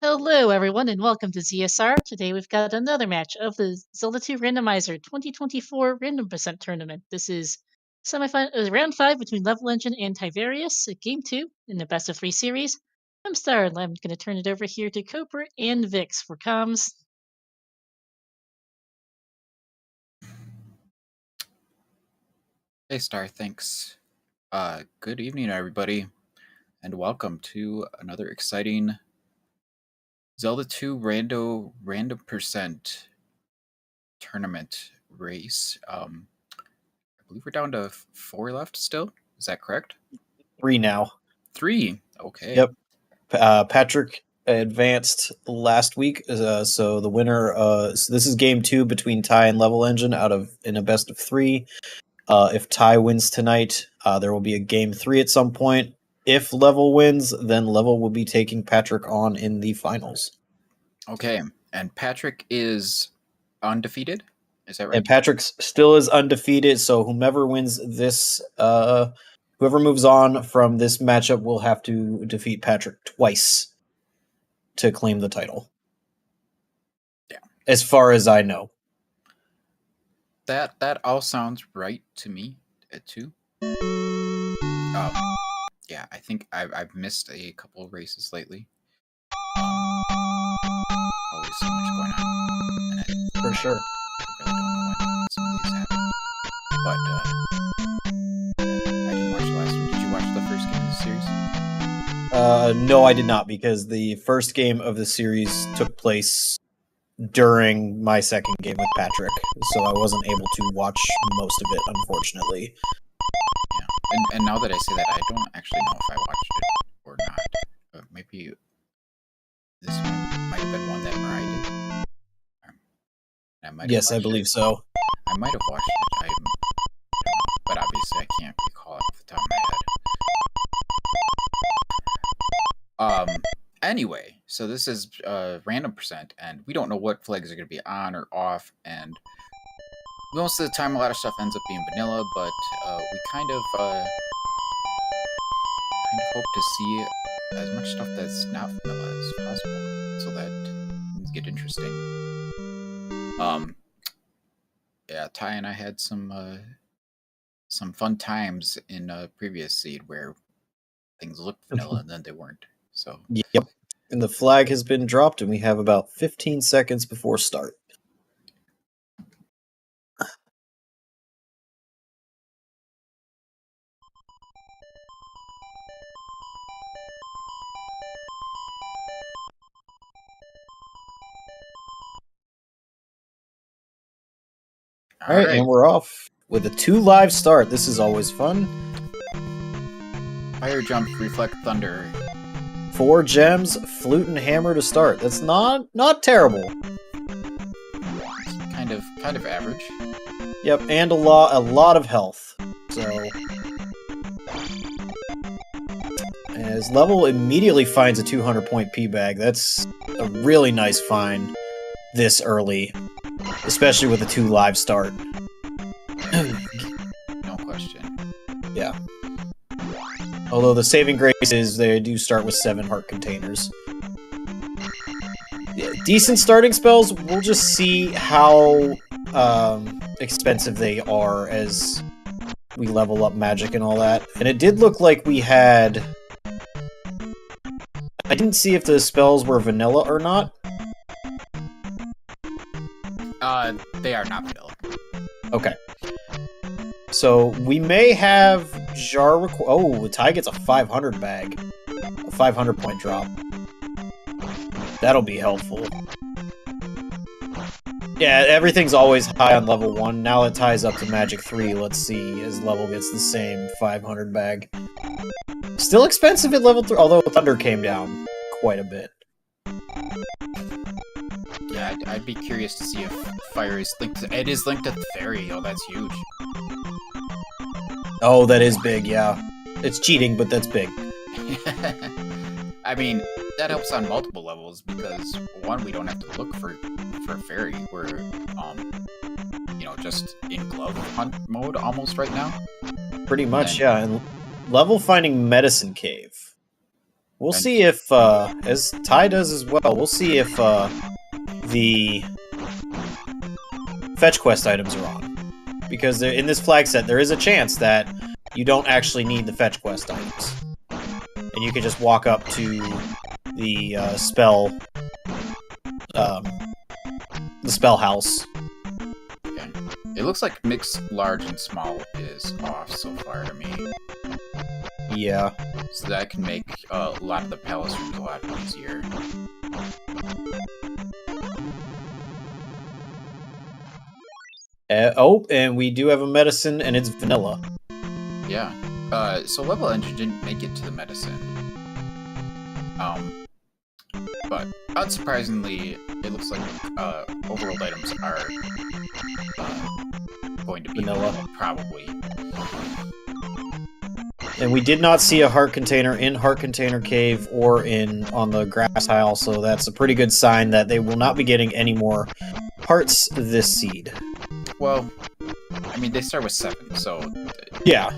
Hello, everyone, and welcome to ZSR. Today we've got another match of the Zelda 2 Randomizer 2024 Random Percent Tournament. This is round 5 between levelengine and Tyvarius, game 2 in the best of 3 series. I'm Star, and I'm going to turn it over here to Cooper and Vix for comms. Hey Star, thanks. Good evening, everybody, and welcome to another exciting Zelda 2 Random Percent Tournament race. I believe we're down to 4 left still. Is that correct? 3 now. 3. Okay. Yep. Patrick advanced last week, so the winner. So this is game 2 between Ty and levelengine in a best of 3. If Ty wins tonight, there will be a game 3 at some point. If Level wins, then Level will be taking Patrick on in the finals. Okay, and Patrick is undefeated? Is that right? And Patrick still is undefeated, so whomever wins this, whoever moves on from this matchup will have to defeat Patrick twice to claim the title. Yeah. As far as I know. That all sounds right to me, too. Yeah, I think I've missed a couple of races lately. Always so much going on. For sure. I really don't know when some of these happen. But I didn't watch the last one. Did you watch the first game of the series? No, I did not, because the first game of the series took place during my second game with Patrick, so I wasn't able to watch most of it, unfortunately. Yeah, and now that I say that, I don't actually know if I watched it or not. Maybe this one might have been one that Mariah did. Yes, I believe so. I might have watched it. But obviously I can't recall it off the top of my head. Anyway, so this is random percent, and we don't know what flags are going to be on or off, and most of the time a lot of stuff ends up being vanilla, but we kind of hope to see as much stuff that's not vanilla as possible, so that things get interesting. Yeah, Ty and I had some fun times in a previous seed where things looked vanilla and then they weren't. So yep, and the flag has been dropped, and we have about 15 seconds before start. All right, and we're off with a 2 live start. This is always fun. Fire Jump, Reflect Thunder. 4 gems, Flute and Hammer to start. That's not terrible. Kind of average. Yep, and a lot of health. So as Level immediately finds a 200-point P-bag, that's a really nice find this early, especially with a 2 live start. No question. Yeah. Although the saving grace is they do start with 7 heart containers. Yeah, decent starting spells. We'll just see how expensive they are as we level up magic and all that. And it did look like we had... I didn't see if the spells were vanilla or not. They are not vanilla. Okay. So we may have Jar oh, Ty gets a 500 bag. A 500 point drop. That'll be helpful. Yeah, everything's always high on level 1. Now it ties up to Magic 3. Let's see as Level gets the same 500 bag. Still expensive at level 3, although Thunder came down quite a bit. Yeah, I'd be curious to see if Fire is linked to... It is linked to Fairy. Oh, that's huge. Oh, that is big, yeah. It's cheating, but that's big. I mean, that helps on multiple levels, because, one, we don't have to look for Fairy. We're, just in glove hunt mode almost right now. Pretty much, yeah. And Level finding Medicine Cave. We'll see if, as Ty does as well, we'll see if the fetch quest items are on. Because in this flag set, there is a chance that you don't actually need the fetch quest items. And you can just walk up to the spell house. Okay. It looks like mix large and small is off so far to me. Yeah. So that can make a lot of the palace rooms a lot easier. And we do have a medicine, and it's vanilla. Yeah. So level engine didn't make it to the medicine. But unsurprisingly, it looks like overworld items are going to be vanilla, probably. And we did not see a heart container in Heart Container Cave or on the grass tile, so that's a pretty good sign that they will not be getting any more hearts this seed. Well, I mean, they start with 7, so yeah,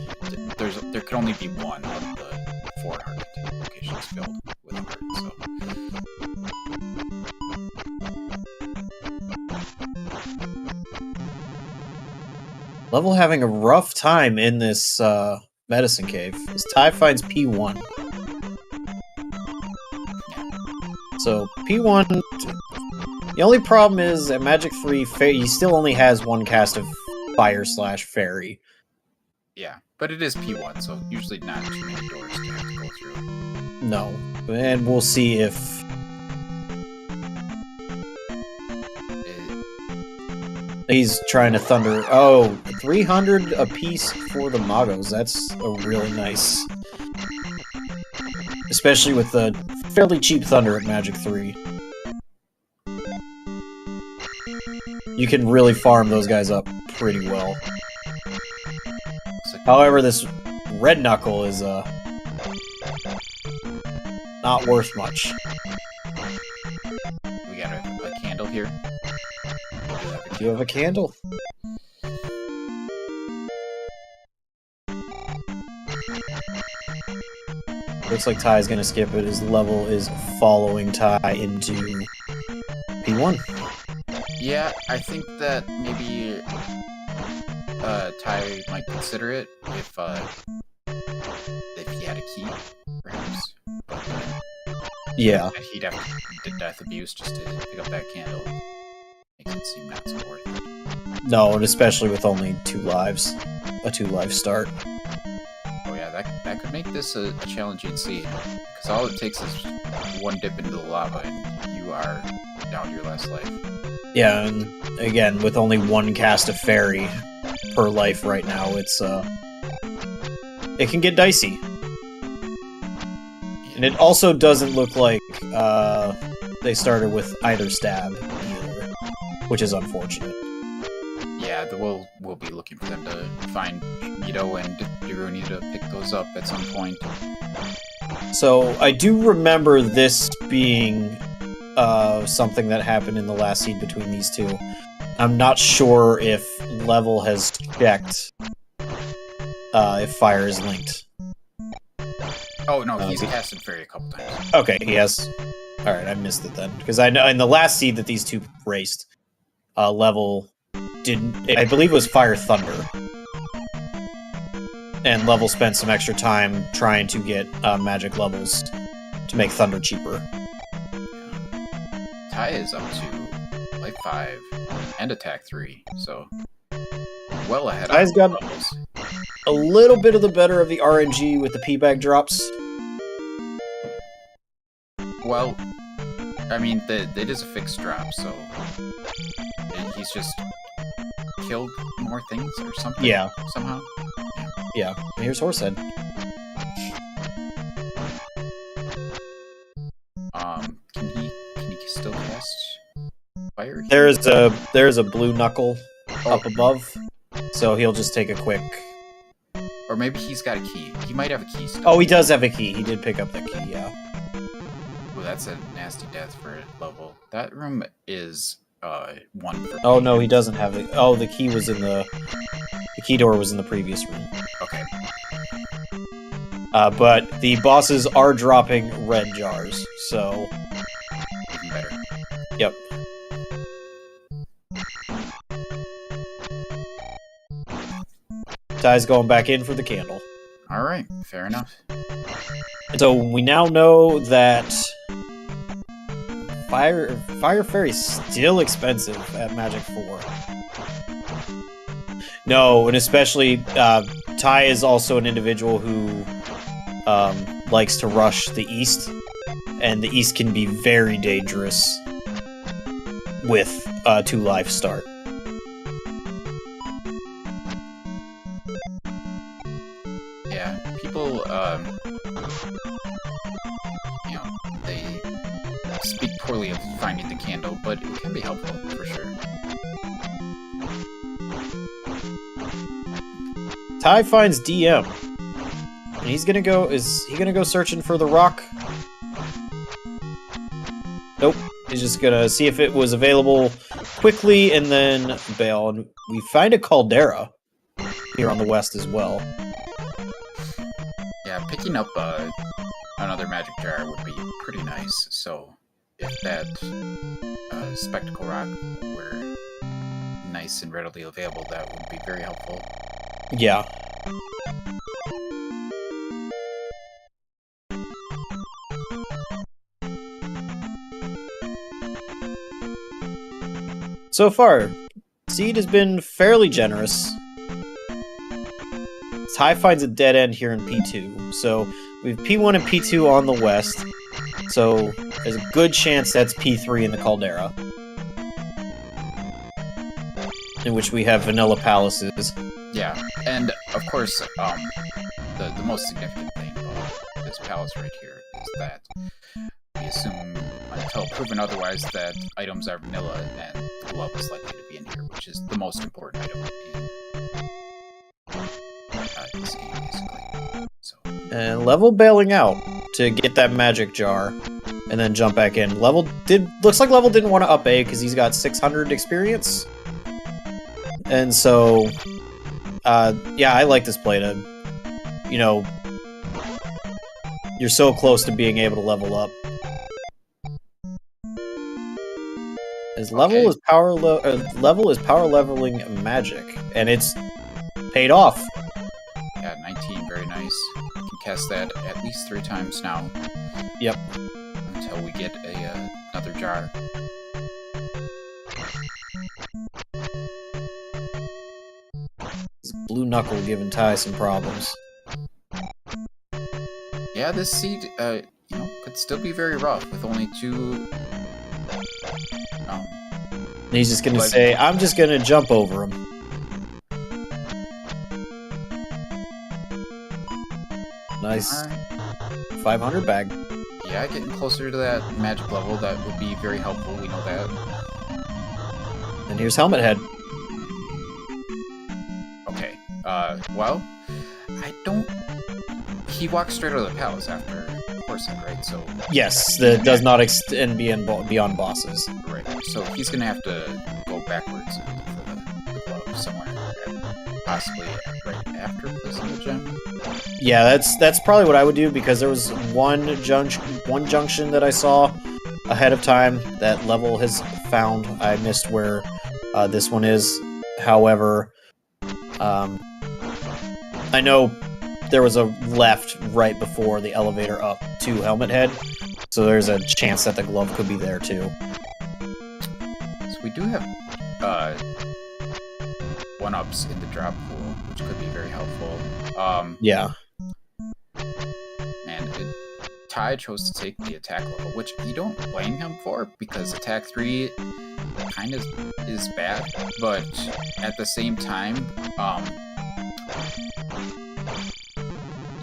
there could only be one of the 4 heart container locations filled with a heart. So. Level having a rough time in this medicine cave. As Ty finds P1. So P1. The only problem is at Magic 3, he still only has one cast of Fire/Fairy. Yeah, but it is P1, so usually not too many doors to have to go through. No, and we'll see if he's trying to thunder. Oh, 300 apiece for the Magos. That's a really nice, especially with the fairly cheap thunder at Magic 3. You can really farm those guys up pretty well. However, this red knuckle is not worth much. We got a candle here. You have a candle. Looks like Ty's gonna skip it. His level is following Ty into P1. Yeah, I think that maybe Ty might consider it if he had a key, perhaps. But, yeah. He'd have to death abuse just to pick up that candle. Makes it seem not so worth it. No, and especially with only 2 lives. A 2-life start. Oh yeah, that could make this a challenging seed. Because all it takes is one dip into the lava and you are down to your last life. Yeah, and again, with only 1 cast of Fairy per life right now, it can get dicey. And it also doesn't look like they started with either stab either, which is unfortunate. Yeah, we'll be looking for them to find Mito and Diruni to pick those up at some point. So I do remember this being something that happened in the last seed between these two. I'm not sure if Level has checked if Fire is linked. Oh no, he's casted Fairy a couple times. Okay, he has. Alright, I missed it then. Because I know in the last seed that these two raced, Level didn't. I believe it was Fire Thunder. And Level spent some extra time trying to get magic levels to make Thunder cheaper. Ty is up to Life 5 and Attack 3, so well ahead Ty's of got levels. a little bit of the better of the RNG with the P-Bag drops. Well, I mean, it is a fixed drop, so he's just killed more things or something. Yeah. Somehow. Yeah. Here's Horsehead. Can he still cast fire? There's a blue knuckle up above, so he'll just take a quick. Or maybe he's got a key. He might have a key still. Oh, he does have a key. He did pick up that key. Yeah. Well, that's a nasty death for a level. That room is 1 for. Oh no, he doesn't have it. Oh, the key was in the key door was in the previous room. Okay. But the bosses are dropping red jars, so... Even better. Yep. Ty's going back in for the candle. Alright, fair enough. And so we now know that Fire Fairy's still expensive at Magic 4. No, and especially Ty is also an individual who likes to rush the East, and the East can be very dangerous with 2 life start. Yeah, people, they speak poorly of finding the candle, but it can be helpful, for sure. Ty finds DM. And he's gonna go, is he gonna go searching for the rock? Nope. He's just gonna see if it was available quickly and then bail. And we find a caldera here on the west as well. Yeah, picking up another magic jar would be pretty nice, so if that spectacle rock were nice and readily available, that would be very helpful. Yeah. So far, Seed has been fairly generous. Ty finds a dead end here in P2, so we have P1 and P2 on the west, so there's a good chance that's P3 in the Caldera, in which we have Vanilla Palaces. Yeah, and of course, the most significant thing about this palace right here is that we assume, until proven otherwise, that items are vanilla, and the glove is likely to be in here, which is the most important item in this game, basically. So. And Level bailing out to get that magic jar, and then jump back in. Looks like Level didn't want to up A because he's got 600 experience, and so, yeah, I like this play to, you're so close to being able to level up. As Level is power leveling magic, and it's paid off. Yeah, 19, very nice. You can cast that at least 3 times now. Yep. Until we get another jar. This Blue Knuckle giving Ty some problems. Yeah, this seed, could still be very rough with only 2. And he's just gonna say, "I'm just gonna jump over him." Nice. 500 bag. Yeah, getting closer to that magic level, that would be very helpful, we know that. And here's Helmet Head. Okay, well, I don't... He walks straight out of the palace after Horsehead, right? So... Yes, that does not extend beyond bosses. Right, so he's gonna have to go backwards for the glove somewhere, possibly right after placing the gem. Yeah, that's probably what I would do, because there was one junction that I saw ahead of time that Level has found. I missed where this one is. However, I know there was a left right before the elevator up to Helmet Head, so there's a chance that the glove could be there too. So we do have 1-ups in the drop pool, which could be very helpful. Yeah. And Ty chose to take the attack level, which you don't blame him for, because attack 3 kind of is bad, but at the same time,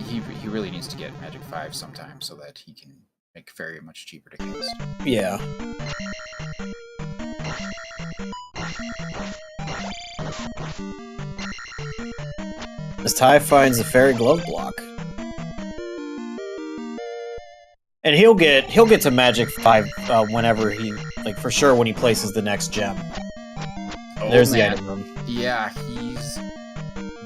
he really needs to get Magic 5 sometime so that he can make Fairy much cheaper to cast. Yeah. As Ty finds the Fairy Glove block. And he'll get to Magic 5 whenever he, for sure when he places the next gem. Oh, There's man. the item room. Yeah, he's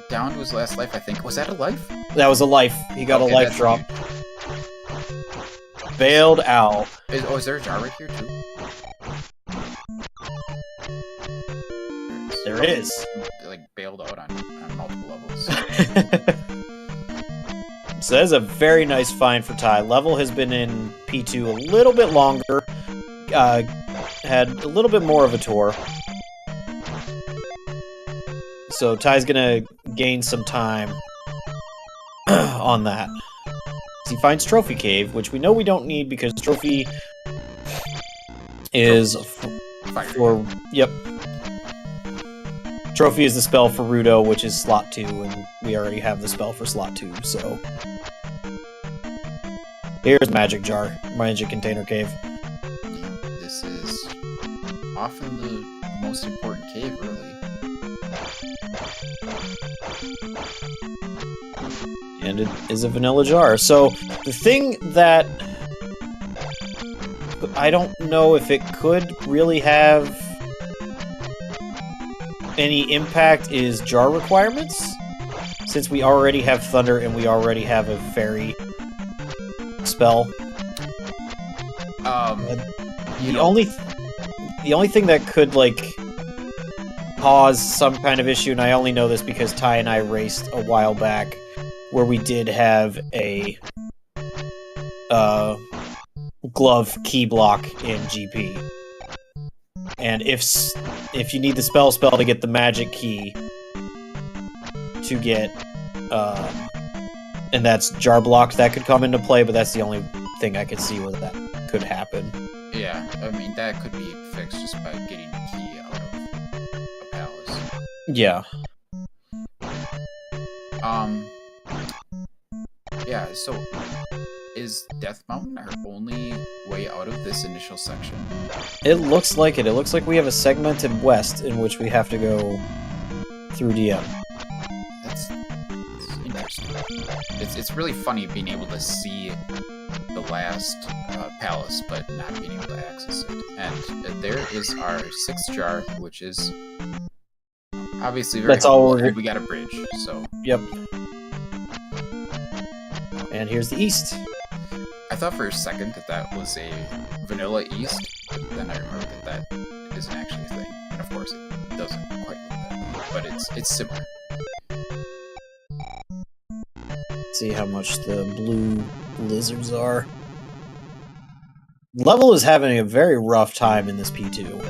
Down to his last life, I think. Was that a life? That was a life. He got a life drop. Bailed out. Is there a jar right here, too? There is. Like, bailed out on multiple levels. So that is a very nice find for Ty. Level has been in P2 a little bit longer. Had a little bit more of a tour. So Ty's gonna gain some time on that. He finds Trophy Cave, which we know we don't need because Trophy is for... Yep. Trophy is the spell for Rudo, which is slot 2, and we already have the spell for slot 2, so... Here's Magic Jar, Magic Container Cave. This is often the most important cave, really. And it is a vanilla jar. So, the thing that... I don't know if it could really have any impact is jar requirements, since we already have Thunder and we already have a Fairy spell. The only thing that could, like, cause some kind of issue, and I only know this because Ty and I raced a while back, where we did have a glove key block in GP. And if you need the spell to get the magic key to get and that's jar blocked, that could come into play, but that's the only thing I could see where that could happen. Yeah, I mean, that could be fixed just by getting the key out of a palace. Yeah. Yeah, so is Death Mountain our only way out of this initial section? It looks like it. It looks like we have a segmented west in which we have to go through DM. That's interesting. It's really funny being able to see the last palace, but not being able to access it. And there is our 6th jar, which is obviously very helpful, and we got a bridge, so... Yep. And here's the east. I thought for a second that was a vanilla east, but then I remembered that isn't actually a thing. And of course it doesn't quite look that way, but it's similar. Let's see how much the blue lizards are. Level is having a very rough time in this P2.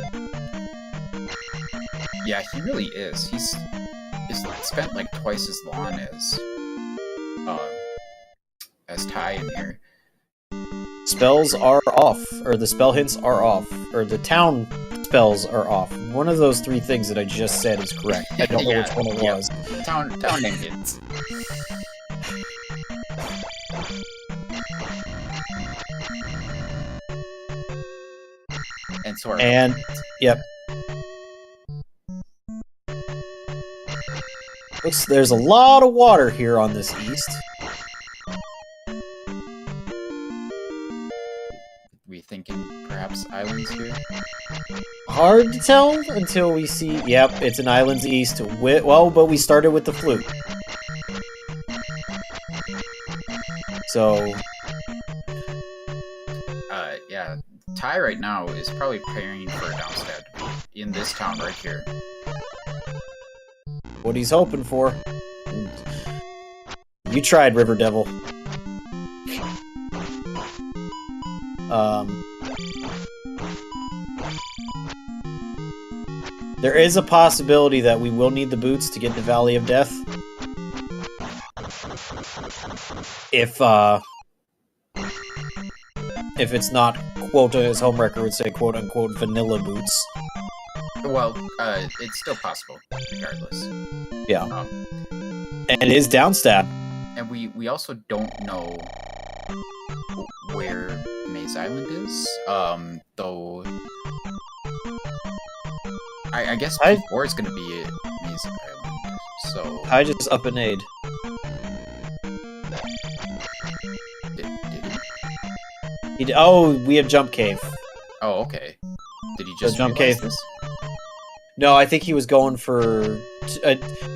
Yeah, he really is. He's spent like twice as long as Ty in here. Spells are off, or the spell hints are off, or the town spells are off. One of those 3 things that I just said is correct. I don't know which one it was. Town name hints. And so yep. Looks there's a lot of water here on this east. We thinking perhaps islands here? Hard to tell until we see... Yep, it's an islands east. Well, but we started with the flute. So... yeah. Ty right now is probably preparing for a downstab to be in this town right here. What he's hoping for. You tried, River Devil. There is a possibility that we will need the boots to get the Valley of Death. If it's not, quote, as Homewrecker would say, quote-unquote, vanilla boots. Well, it's still possible, regardless. Yeah. And it is downstab. And we also don't know where Maze Island is, though... I guess P4 is going to be Maze Island, so... I just up an aid. Did he? Oh, we have Jump Cave. Oh, okay. Did he just Jump realize Cave? This? No, I think he was going for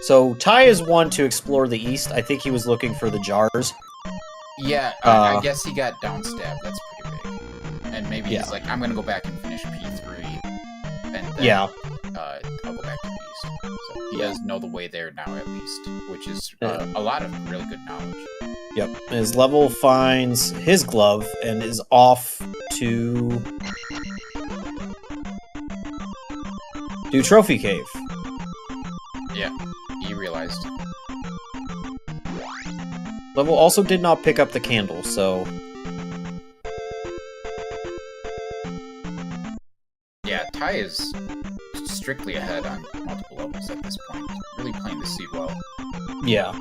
So Ty is one to explore the east. I think he was looking for the jars. Yeah, I guess he got downstab. That's pretty big. And maybe he's like, I'm gonna go back and finish P3, and then I'll go back to the east. So he does know the way there now, at least, which is a lot of really good knowledge. Yep. His level finds his glove and is off to do Trophy Cave. Yeah, he realized. Level also did not pick up the candle, so... Yeah, Ty is strictly ahead on multiple levels at this point. Really playing the seed well. Yeah.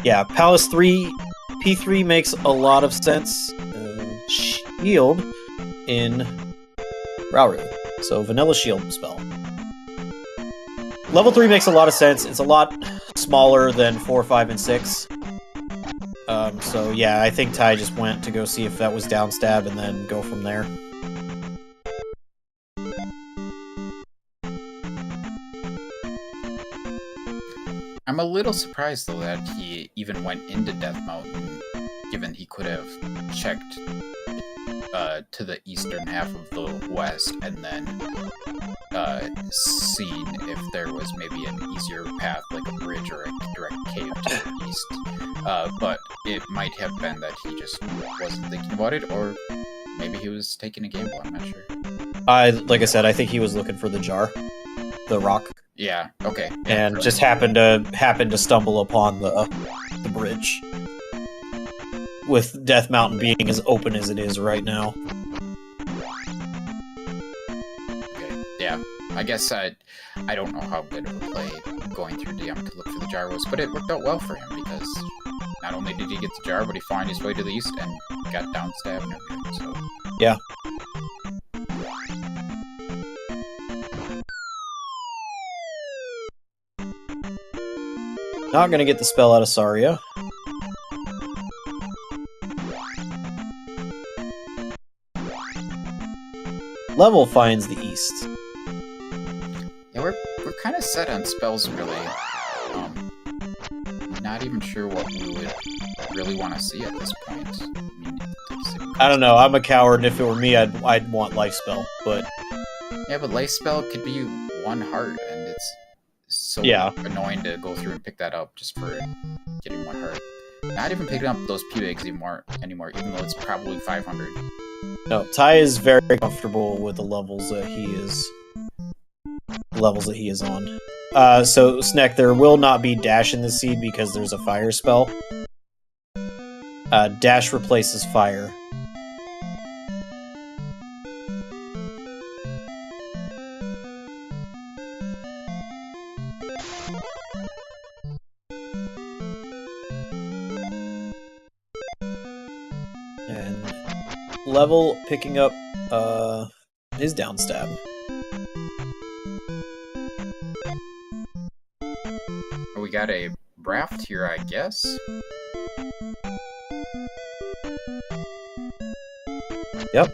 Yeah, Palace 3, P3 makes a lot of sense. Shield in Rauru. So, vanilla shield spell. Level 3 makes a lot of sense. It's a lot smaller than 4, 5, and 6. So, yeah, I think Ty just went to go see if that was downstab and then go from there. I'm a little surprised, though, that he even went into Death Mountain, given he could have checked to the eastern half of the west and then seen if there was maybe an easier path, like a bridge or a direct cave to the east. But it might have been that he just wasn't thinking about it, or maybe he was taking a gamble, I'm not sure. Like I said, I think he was looking for the jar. The rock. Yeah, okay. And just happened to stumble upon the bridge. With Death Mountain being as open as it is right now. Okay, yeah. I guess I don't know how good of a play going through DM to look for the jar was, but it worked out well for him because not only did he get the jar, but he found his way to the east and got downstab and everything, so... Yeah. Not gonna get the spell out of Saria. Level finds the east. Yeah, we're kind of set on spells, really. Not even sure what we would really want to see at this point. I don't know. I'm a coward, and if it were me, I'd want life spell. But yeah, but life spell could be 1 heart, and it's so annoying to go through and pick that up just for getting 1 heart. Not even picking up those P-Bags anymore, even though it's probably 500. No, Ty is very comfortable with the levels that he is on. So, Sneck, there will not be dash in the seed because there's a fire spell. Dash replaces fire. And Level picking up his downstab. We got a raft here, I guess. Yep.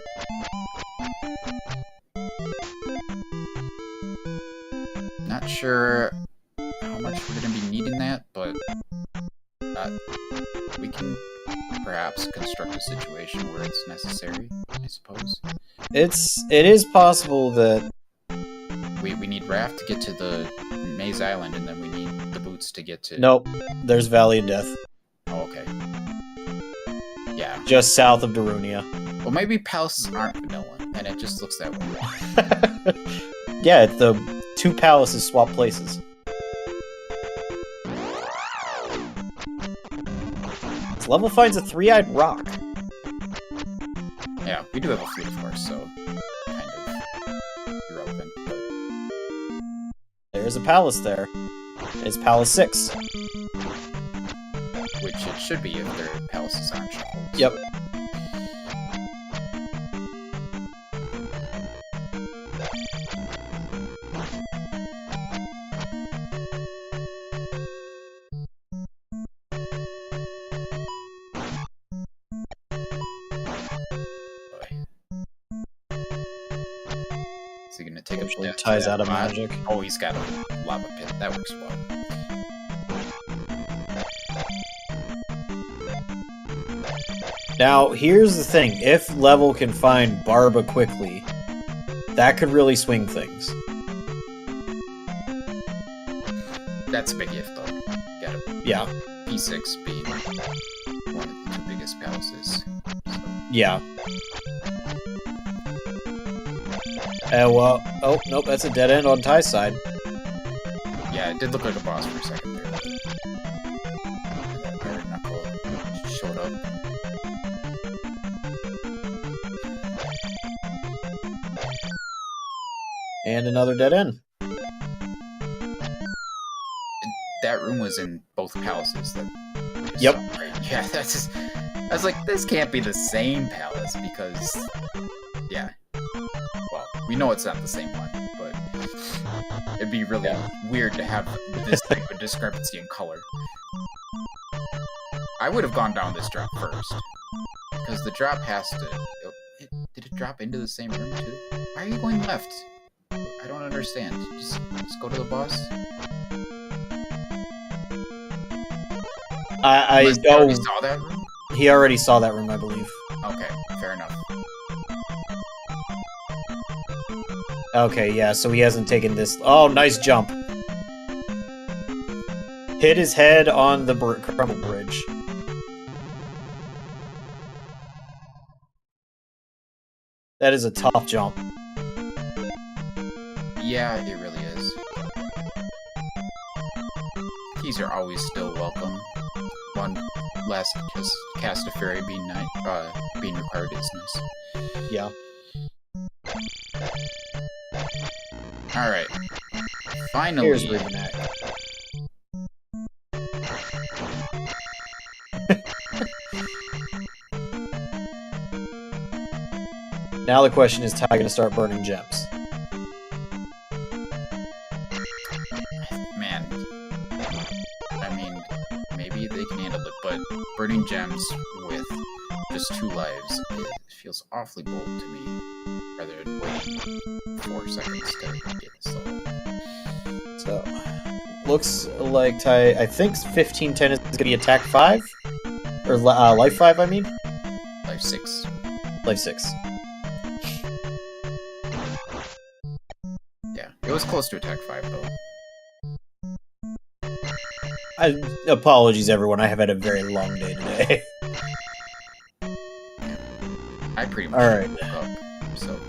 Not sure how much we're going to be needing that, but we can perhaps construct a situation where it's necessary, I suppose. It is possible that we need raft to get to the Maze Island, and then we need the boots to get to... Nope. There's Valley of Death. Oh, okay. Yeah. Just south of Darunia. Well, maybe palaces aren't vanilla, and it just looks that way. Yeah, the 2 palaces swap places. This level finds a 3-eyed rock. Yeah, we do have a fleet, of course, so kind of irrelevant, but... There's a palace there. It's Palace 6. Which it should be if their palaces aren't shuffled. Yep. take a Unfortunately, death to Ty's that out of bot. magic. Oh, he's got a lava pit. That works well. Now, here's the thing. If Level can find Barba quickly, that could really swing things. That's a big if, though. Gotta Yeah. P6 being one of the two biggest palaces. So. Yeah. Well, oh, nope, that's a dead end on Ty's side. Yeah, it did look like a boss for a second there. That bare knuckle showed up. And another dead end. That room was in both palaces. That Yep. saw, right? Yeah, that's just... I was like, this can't be the same palace, because... Yeah. Well, we know it's not the same one, but... It'd be really weird to have this type of discrepancy in color. I would have gone down this drop first. Because the drop has to... Did it drop into the same room, too? Why are you going left? I don't understand. Just go to the boss? Unless you already saw that room? He already saw that room, I believe. Okay, fair enough. Okay, yeah, so he hasn't taken this... Oh, nice jump. Hit his head on the crumble bridge. That is a tough jump. Yeah, it really is. Keys are always still welcome. One last cast of fairy being required is nice. Yeah. Alright. Finally. Here's Rubenak. Now the question is, Ty gonna start burning gems? Man. I mean, maybe they can handle it, but burning gems with just 2 lives, it feels awfully bold to me, rather than waiting 4 seconds to get this level. So, looks like Ty, I think 1510 is gonna be attack 5? Or life 5, I mean? Life 6. Life 6. Yeah, it was close to attack 5, though. Apologies, everyone. I have had a very long day today. I pretty much Alright. woke up, so...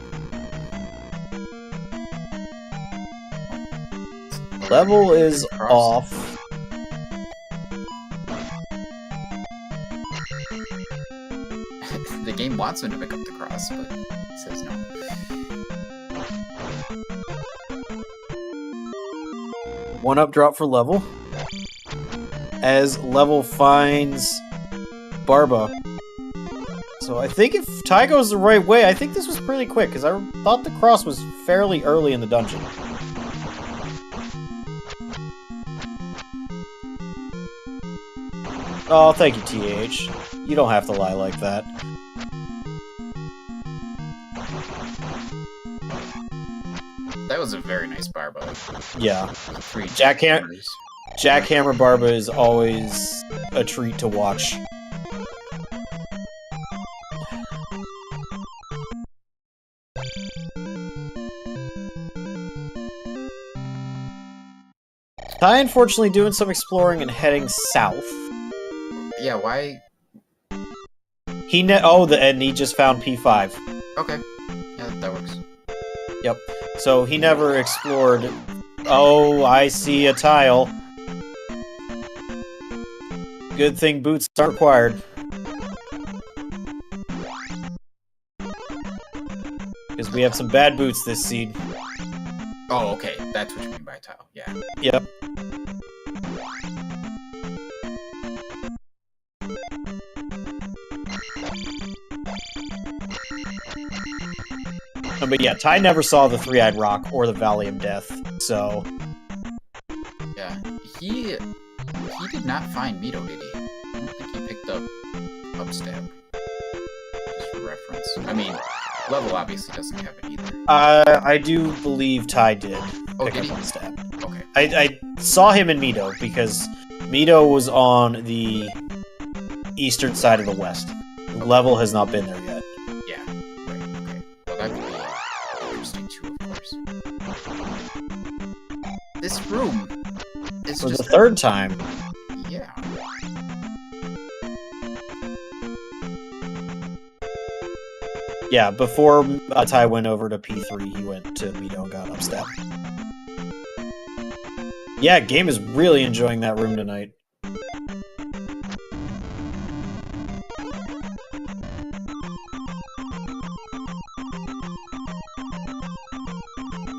Level is off. The game wants him to pick up the cross, but it says no. One up drop for Level. As Level finds Barba. So I think if Ty goes the right way, I think this was pretty quick, because I thought the cross was fairly early in the dungeon. Oh, thank you, TH. You don't have to lie like that. That was a very nice Barba. Yeah. 3 Jackhammer Barba is always a treat to watch. Ty, unfortunately, doing some exploring and heading south. Yeah, why? And he just found P5. Okay. Yeah, that works. Yep. So he never explored. Oh, I see a tile. Good thing boots aren't required. Because we have some bad boots this seed. Oh, okay. That's what you mean by tile. Yeah. Yep. But yeah, Ty never saw the Three-Eyed Rock or the Valley of Death, so... Yeah. He did not find Mito, did he? I don't think he picked up Upstab. Just for reference. I mean, Level obviously doesn't have it either. I do believe Ty did Oh, pick did up he? on stab. Okay. I saw him in Mito because Mito was on the eastern side of the west. Level has not been there yet. Yeah. Right. Okay. Well, that would be interesting too, of course. This room is For just the third time. Yeah. Yeah, before Ty went over to P3, he went to Mito and got upstep. Yeah, game is really enjoying that room tonight.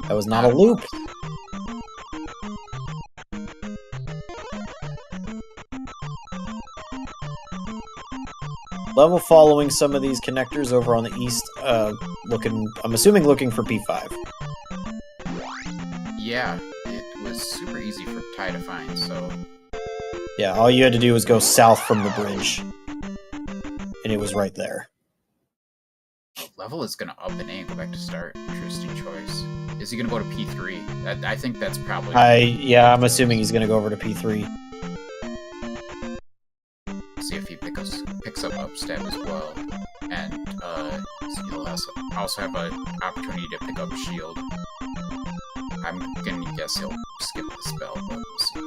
That was not a loop. Level following some of these connectors over on the east, I'm assuming looking for P5. Yeah, it was super easy for Ty to find, so... Yeah, all you had to do was go south from the bridge. And it was right there. Level is gonna up an A and go back to start. Interesting choice. Is he gonna go to P3? I think that's probably... Yeah, I'm assuming he's gonna go over to P3. See if he picks up upstep as well. And, he'll also have an opportunity to pick up shield. I'm gonna guess he'll skip the spell, but we'll see.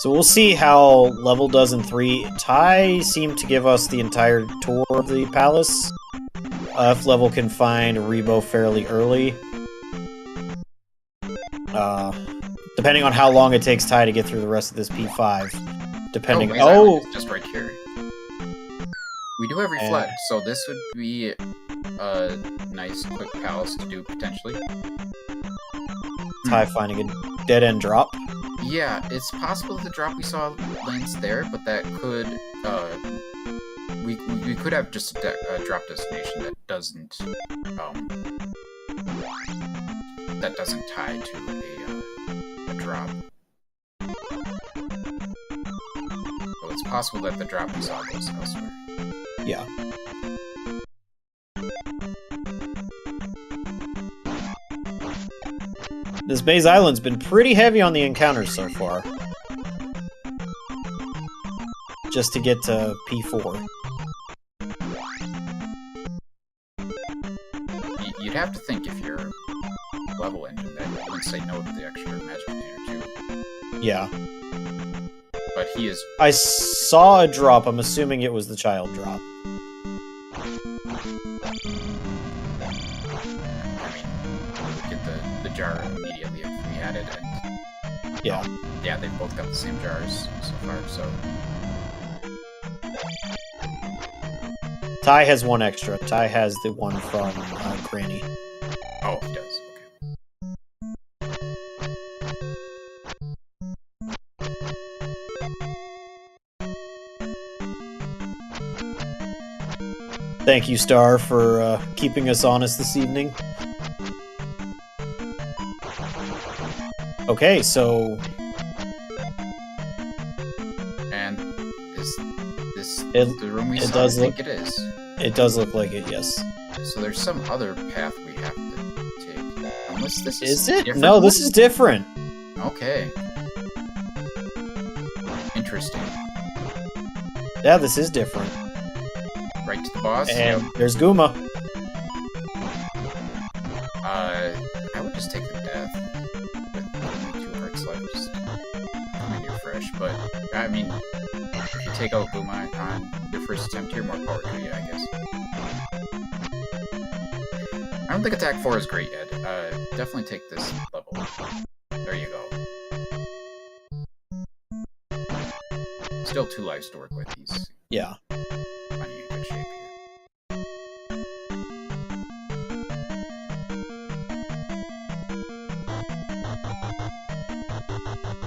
So we'll see how Level does in 3. Ty seemed to give us the entire tour of the palace. If Level can find Rebo fairly early. Depending on how long it takes Ty to get through the rest of this P5. Depending... It's just right here. We do have Reflect, so this would be a nice, quick palace to do, potentially. Ty finding a dead-end drop. Yeah, it's possible the drop we saw lands there, but that could, we could have just a drop destination that doesn't tie to a drop. So it's possible that the drop we saw goes elsewhere. Yeah. This Baze Island's been pretty heavy on the encounters so far. Just to get to P4. You'd have to think if you're level engine that you wouldn't say no to the extra magic container too. Yeah. But he is... I saw a drop, I'm assuming it was the child drop. The jar immediately if we had it, and yeah, yeah, they've both got the same jars so far. So Ty has one extra. Ty has the one from Granny. Oh, he does. Okay. Thank you, Star, for keeping us honest this evening. Okay, so... And is this the room we saw? I think it is. It does look like it, yes. So there's some other path we have to take. Unless this is it? No, this is different. Okay. Interesting. Yeah, this is different. Right to the boss. And there's Guma. I would just take the death. But, I mean, if you take out Guma on your first attempt here, more power to you, I guess. I don't think attack 4 is great yet. Definitely take this level. There you go. Still 2 lives to work with. He's yeah. Finding in good shape here.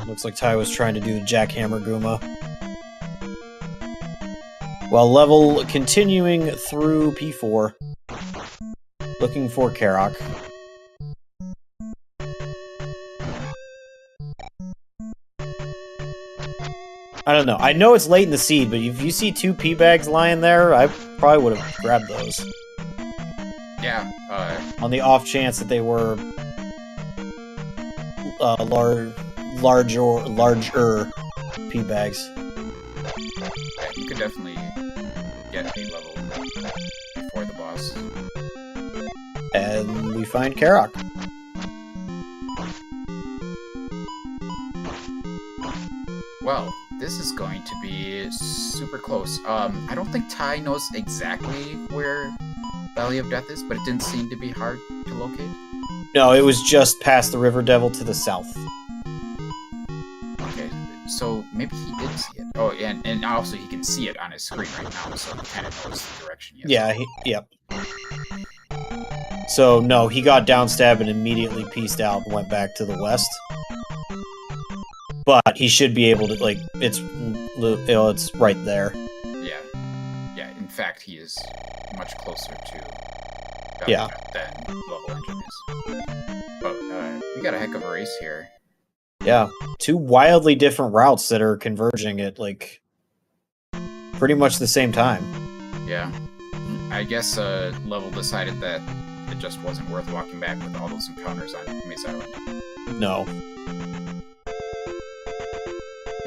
Looks like Ty was trying to do the jackhammer Guma. Well, level continuing through P4. Looking for Karok. I don't know. I know it's late in the seed, but if you see 2 P bags lying there, I probably would have grabbed those. Yeah. On the off chance that they were larger P bags. Yeah, you could definitely get a level before the boss. And we find Karok. Well, this is going to be super close. I don't think Ty knows exactly where Valley of Death is, but it didn't seem to be hard to locate. No, it was just past the River Devil to the south. Okay, so maybe he did see it. Oh, and also he can see it on his screen right now, so he kind of knows the direction he is. Yeah, yep. So, no, he got downstab and immediately pieced out and went back to the west. But he should be able to, like, it's right there. Yeah. Yeah, in fact, he is much closer to yeah. than levelengine is. But we got a heck of a race here. Yeah, 2 wildly different routes that are converging at, like, pretty much the same time. Yeah. I guess Level decided that it just wasn't worth walking back with all those encounters on Maze Island. No.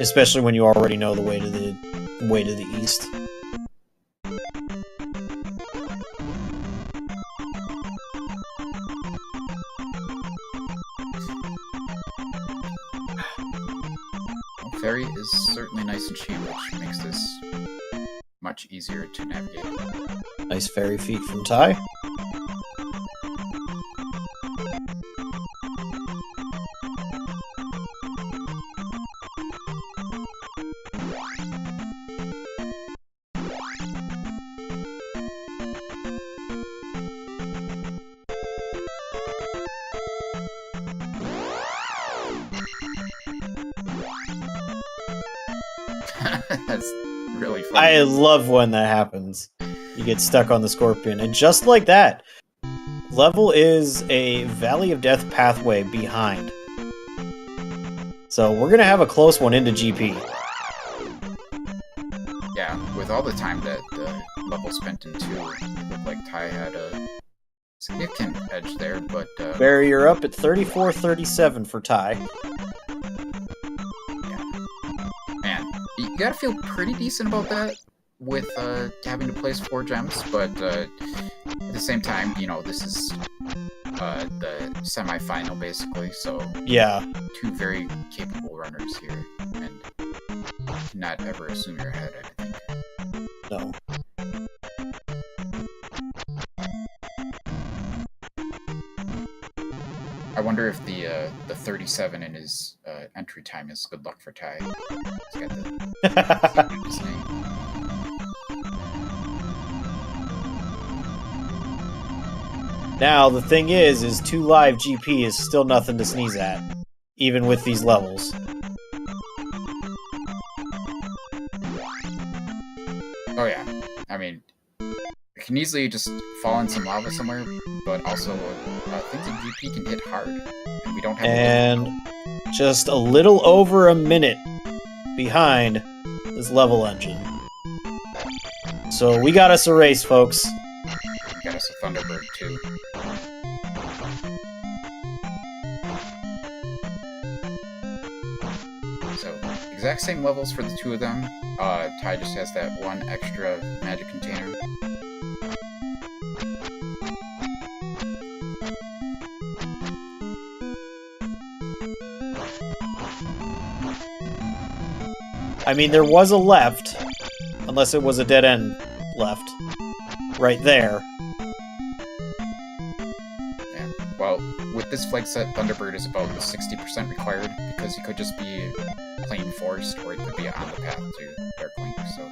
Especially when you already know the way to the east. Well, Fairy is certainly nice and cheap, which makes this much easier to navigate. Nice fairy feet from Ty. That's really funny. I love when that happens. You get stuck on the scorpion, and just like that, Level is a Valley of Death pathway behind. So we're gonna have a close one into GP. Yeah, with all the time that Level spent in 2, it looked like Ty had a significant edge there, but... Barrier up at 34-37 for Ty. You gotta feel pretty decent about that with having to place 4 gems, but at the same time, you know, this is the semi-final basically, so yeah, 2 very capable runners here, and not ever assume you're ahead, I think. No. I wonder if the 37 in his entry time is good luck for Ty. He's got his name. Now, the thing is 2 live GP is still nothing to sneeze at, even with these levels. Oh yeah, I mean, it can easily just fall in some lava somewhere, but also things in GP can hit hard, and we don't have... And just a little over a minute behind this levelengine. So we got us a race, folks. We got us a Thunderbird, too. So, exact same levels for the 2 of them. Ty just has that 1 extra magic container. I mean, there was a left, unless it was a dead end left, right there. Yeah, well, with this flag set, Thunderbird is about 60% required, because he could just be plain forest, or he could be on the path to Darkwing, so...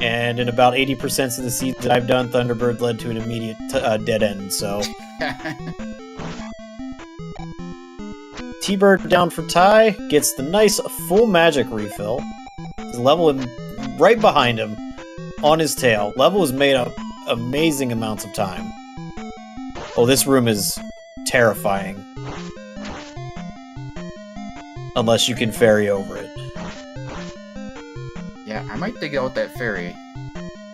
And in about 80% of the seeds that I've done, Thunderbird led to an immediate dead end, so... T-Bird down for Ty, gets the nice full magic refill. His level right behind him, on his tail. Level was made up amazing amounts of time. Oh, this room is terrifying. Unless you can ferry over it. Yeah, I might dig out that ferry,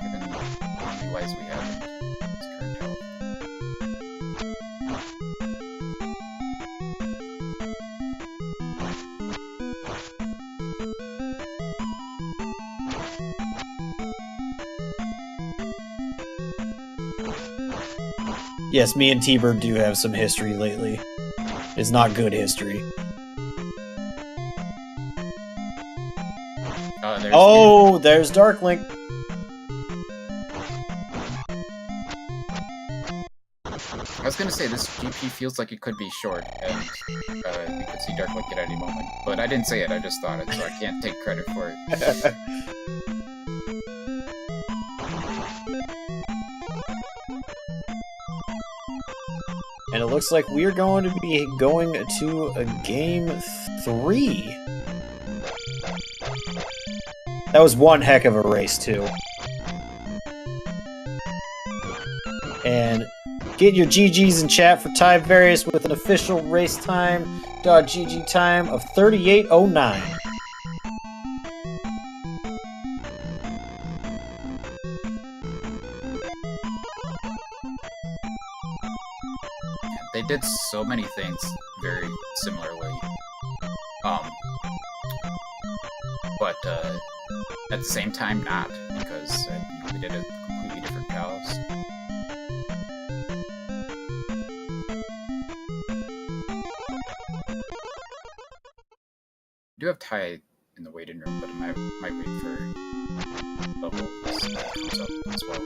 given how many lives we have in its current health. Yes, me and T-Bird do have some history lately. It's not good history. There's Darklink. I was gonna say, this GP feels like it could be short, and we could see Darklink at any moment. But I didn't say it, I just thought it, so I can't take credit for it. And it looks like we're going to be going to a game 3. That was one heck of a race, too. And get your GGs in chat for Tyvarius with an official race time, .gg time of 38:09. They did so many things very similarly. But at the same time, not, because they did a completely different palace. I do have Ty in the waiting room, but I might wait for Bubble comes up as well.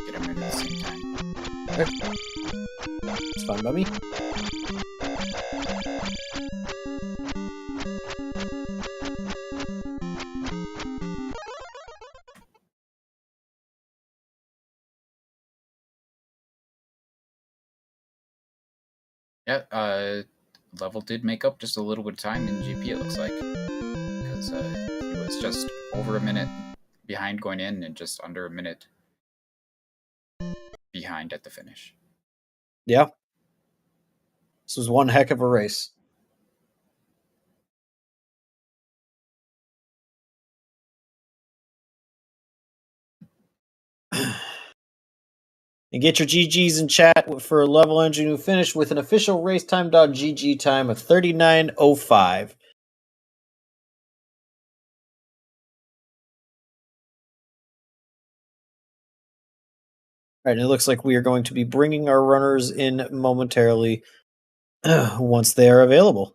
Get him in at the same time. It's fine by me. Yeah, Level did make up just a little bit of time in GP, it looks like. Because he was just over a minute behind going in and just under a minute behind at the finish. Yeah. This was one heck of a race. And get your GGs in chat for levelengine who finished with an official racetime.gg time of 39:05. All right, and it looks like we are going to be bringing our runners in momentarily once they are available.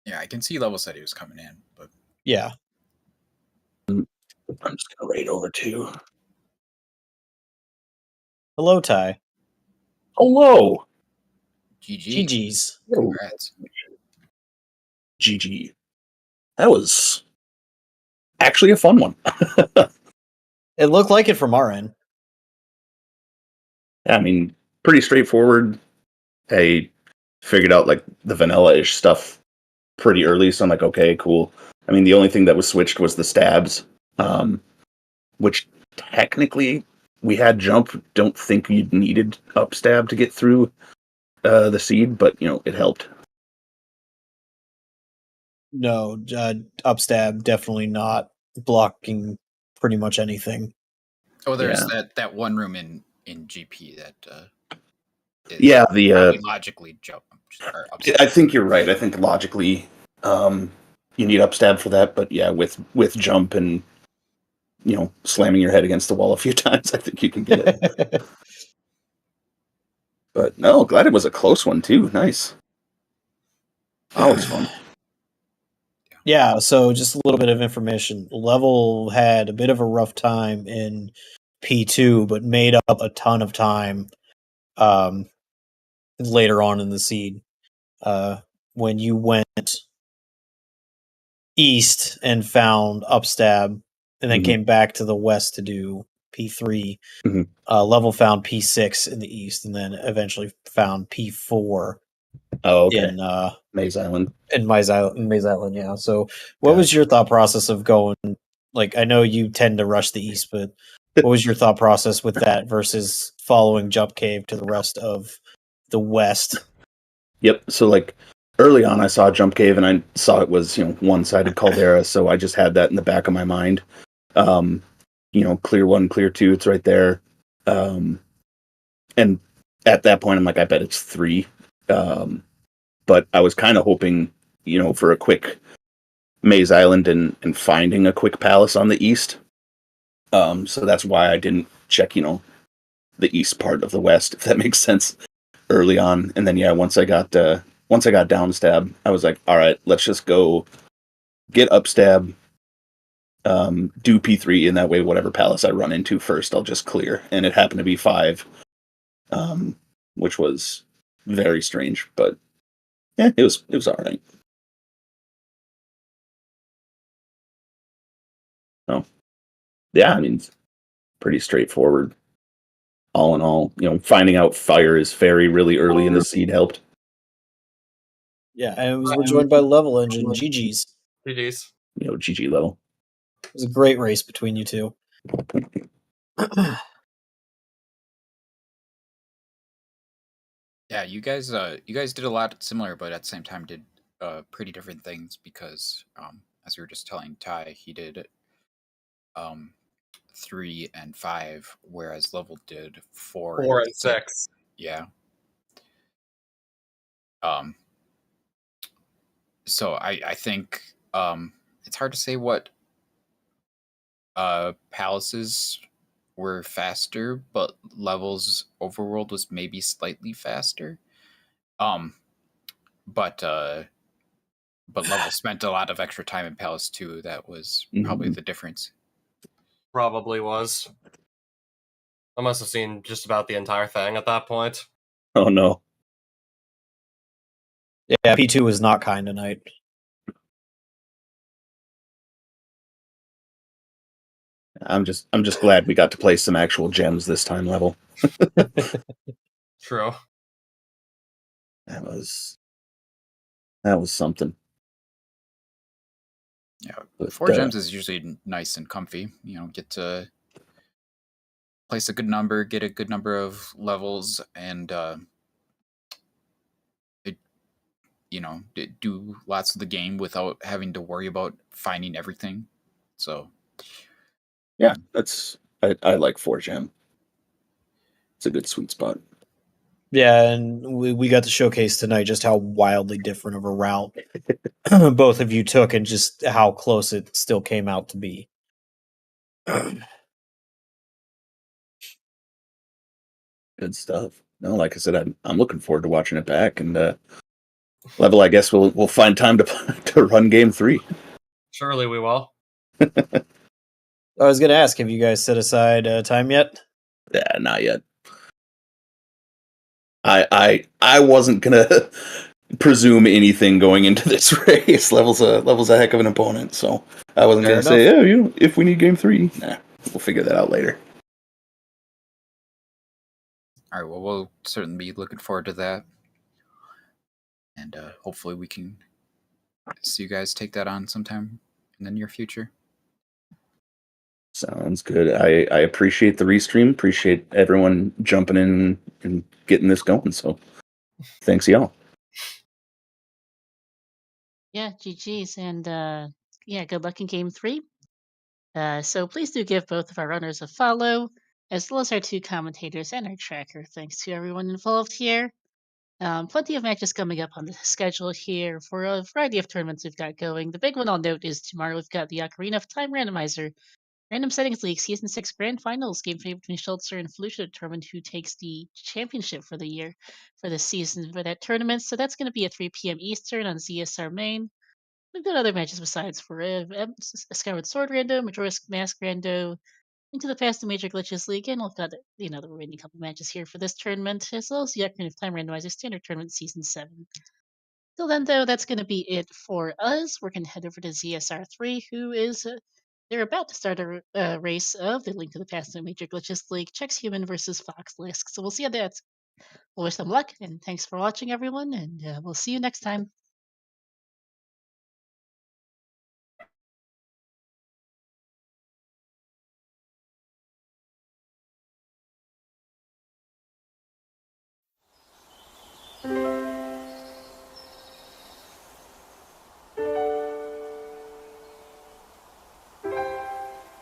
Yeah, I can see Level said he was coming in, but Yeah. I'm just gonna raid over too. Hello, Ty. Hello. GG. GGs. Congrats. GG. That was actually a fun one. It looked like it from our end. I mean, pretty straightforward. I figured out like the vanilla-ish stuff pretty early, so I'm like, okay, cool. I mean, the only thing that was switched was the stabs, which technically we had jump. Don't think you needed up stab to get through the seed, but you know, it helped. No, upstab definitely not blocking pretty much anything. Oh, there's that one room in GP that is the logically jump. I think you're right. I think logically, you need upstab for that, but yeah, with jump and you know slamming your head against the wall a few times, I think you can get it. But no, glad it was a close one too. Nice. Always fun. Yeah. Yeah, so just a little bit of information. Level had a bit of a rough time in P2, but made up a ton of time later on in the seed. When you went east and found Upstab, and then came back to the west to do P3, Level found P6 in the east, and then eventually found P4 in Maze Island. In Maze Island, yeah. So, what was your thought process of going? Like, I know you tend to rush the east, but what was your thought process with that versus following Jump Cave to the rest of the west? Yep. So, like, early on, I saw Jump Cave, and I saw it was one-sided caldera, so I just had that in the back of my mind. Clear 1, clear 2, it's right there. And at that point, I'm like, I bet it's 3. But I was kind of hoping, for a quick Maze Island and finding a quick palace on the east. So that's why I didn't check, the east part of the west, if that makes sense, early on. And then once I got downstab, I was like, all right, let's just go get upstab, do P3, and that way whatever palace I run into first, I'll just clear. And it happened to be 5, which was very strange, but yeah, it was all right. So yeah, I mean, it's pretty straightforward. All in all, finding out fire is fairy really early in the seed helped. Yeah, and we're joined by levelengine. GG's. GG's. GG level. It was a great race between you two. Yeah, you guys did a lot similar, but at the same time did pretty different things because, as we were just telling Ty, he did 3 and 5, whereas Level did 4 and 6. Yeah. So I think it's hard to say what palaces were faster, but Level's overworld was maybe slightly faster. But Level spent a lot of extra time in Palace too. That was probably the difference. Probably was. I must have seen just about the entire thing at that point. Oh no. Yeah, P2 was not kind tonight. I'm just glad we got to play some actual gems this time, Level. True. That was something. Yeah, But, 4 gems is usually nice and comfy. Get to place a good number, get a good number of levels, and do lots of the game without having to worry about finding everything. So yeah, I like 4 gem. It's a good sweet spot. Yeah, and we got to showcase tonight just how wildly different of a route both of you took and just how close it still came out to be. Good stuff. No, like I said, I'm looking forward to watching it back, and Level, I guess we'll find time to run game 3. Surely we will. I was going to ask, have you guys set aside time yet? Yeah, not yet. I wasn't gonna presume anything going into this race. Level's a heck of an opponent, so I wasn't Fair gonna say, if we need game 3, nah, we'll figure that out later. all right, well, we'll certainly be looking forward to that, and hopefully we can see you guys take that on sometime in the near future. Sounds good. I appreciate the restream. Appreciate everyone jumping in and getting this going. So thanks, y'all. Yeah, GG's, and good luck in game 3. So please do give both of our runners a follow, as well as our 2 commentators and our tracker. Thanks to everyone involved here. Plenty of matches coming up on the schedule here for a variety of tournaments we've got going. The big one I'll note is tomorrow we've got the Ocarina of Time Randomizer Random Settings League Season 6 Grand Finals. Game 3 between Schultzer and Felicia to determine who takes the championship for the year for this season for that tournament. So that's going to be at 3 p.m. Eastern on ZSR Main. we've got other matches besides for Skyward Sword Rando, Majora's Mask Rando, Into the Past and Major Glitches League, and we've got the remaining couple matches here for this tournament, as well as the Ocarina of Time Randomizer Standard Tournament Season 7. Till then, though, that's going to be it for us. We're going to head over to ZSR3, who is they're about to start a race of the Link to the Past and Major Glitches League Chex Human versus Fox Lisk. So we'll see how that's. We'll wish them luck, and thanks for watching, everyone, and we'll see you next time.